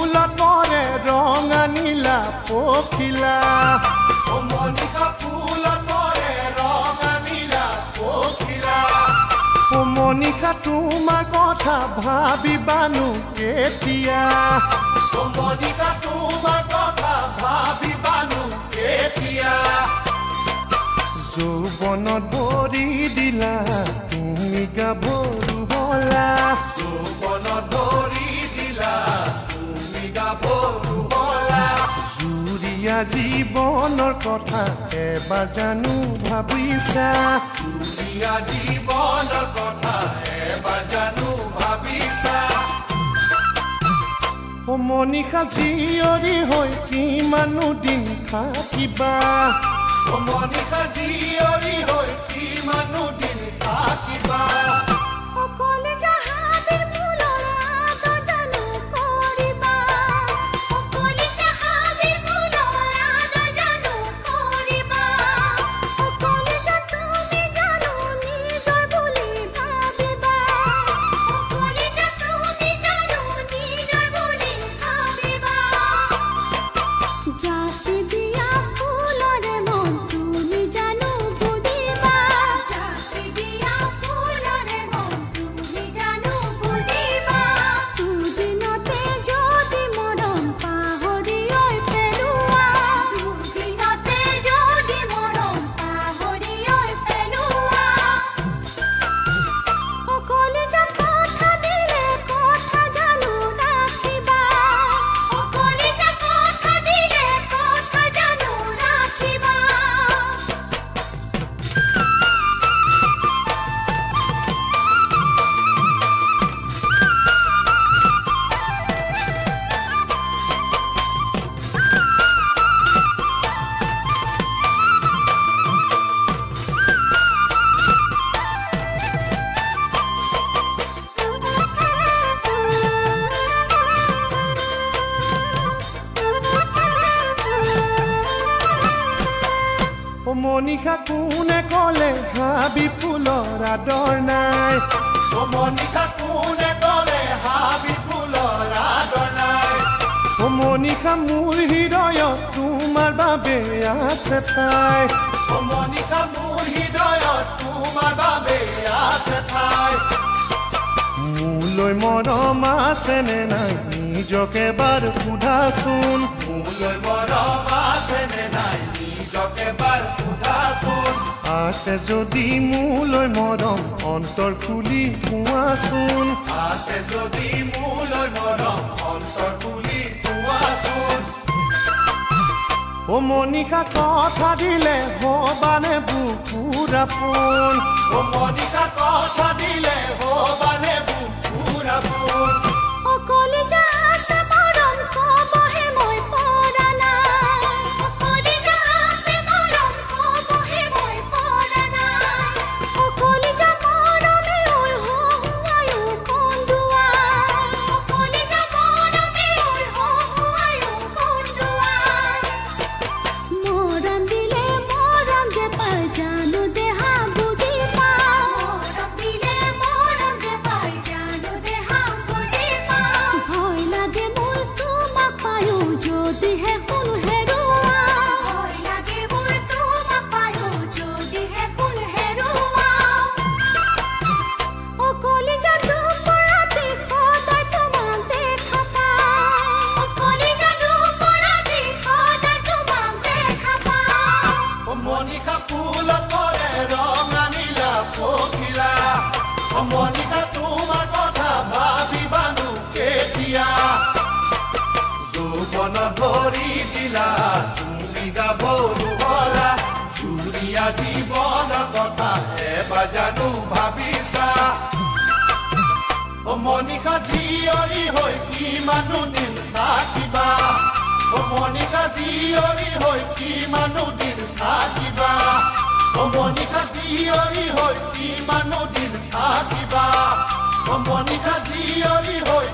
ফুলত পৰে ৰঙা নীলা পখিলা মনিকা ফুলত পৰে ৰঙা নীলা পখিলা মনিকা তোমাৰ কথা ভাবিবানো কেতিয়া মনিকা তোমাৰ কথা ভাবিবানো কেতিয়া যৌৱনত ভৰি দিলা তুমি গাভৰু হলা যৌৱনত ভৰি দিলা তুমি গাভৰু হলা জুৰিয়া জীৱনৰ কথা এবাৰ জানো ভাবিছা জুৰিয়া জীৱনৰ কথা এবাৰ জানো ভাবিছা মনিকা জীয়ৰী হৈ কিমানো দিন থাকিবা মনিকা জীয়ৰী হৈ কিমানো দিন থাকিবা মনিকা কোনে কলে হাবি ফুলৰ আদৰ নাই মনিকা কোনে কলে হাবি ফুলৰ আদৰ নাই মনিকা মোৰ হৃদয়ত তোমাৰ বাবে আছে ঠাই মনিকা মোৰ হৃদয়ত তোমাৰ বাবে আছে ঠাই মোলৈ মৰম আছেনে নাই নিজকে বাৰ সোধাচোন মোলৈ মৰম আছেনে নাই এবাৰ সোধাচোন আছে যদি মোলৈ মৰম অন্তৰ খুলি কোৱাচোন আছে যদি মোলৈ মৰম অন্তৰ খুলি কোৱাচোন মনিকা কথা দিলে হবানে বুকুৰ আপোন মনিকা কথা দিলে হবানে বুকুৰ আপোন অকলে যা আছে মৰম কবহে মই পৰা নাই অকলে যা আছে মৰম কবহে মই পৰা নাই অকলে যা মৰমে ওই হওয়ায়ো কন্দুৱা অকলে যা মৰমে ওই হওয়ায়ো কন্দুৱা মৰম দিলে মৰম যে পাই জানো দেহা বুজি পাওঁ মৰম দিলে মৰম যে পাই জানো দেহা বুজি পাওঁ ভয় লাগে মোৰ তোমাক পায়ো যদিহে কোন হেৰুৱা ভয় লাগে মোৰ তোমাক পায়ো যদিহে কোন হেৰুৱা অকলে যা দুপৰাতে সদায় তোমাক দেখা পাওঁ অকলে যা দুপৰাতে সদায় তোমাক দেখা পাওঁ মনিকা ফুলত পৰে ৰঙা নীলা পখিলা মনিকা তোমাৰ কথা ভাবিবানো কেতিয়া যৌৱনত ভৰি দিলা তুমি গাভৰু হলা জুৰিয়া জীৱনৰ কথা এবাৰ জানো ভাবিছা মনিকা জীয়ৰী হৈ কিমানো দিন থাকিবা মনিকা জীয়ৰী হৈ কিমানো দিন থাকিবা মনিকা জীয়ৰী হৈ কিমানো দিন থাকিবা মনিকা জীয়ৰী হৈ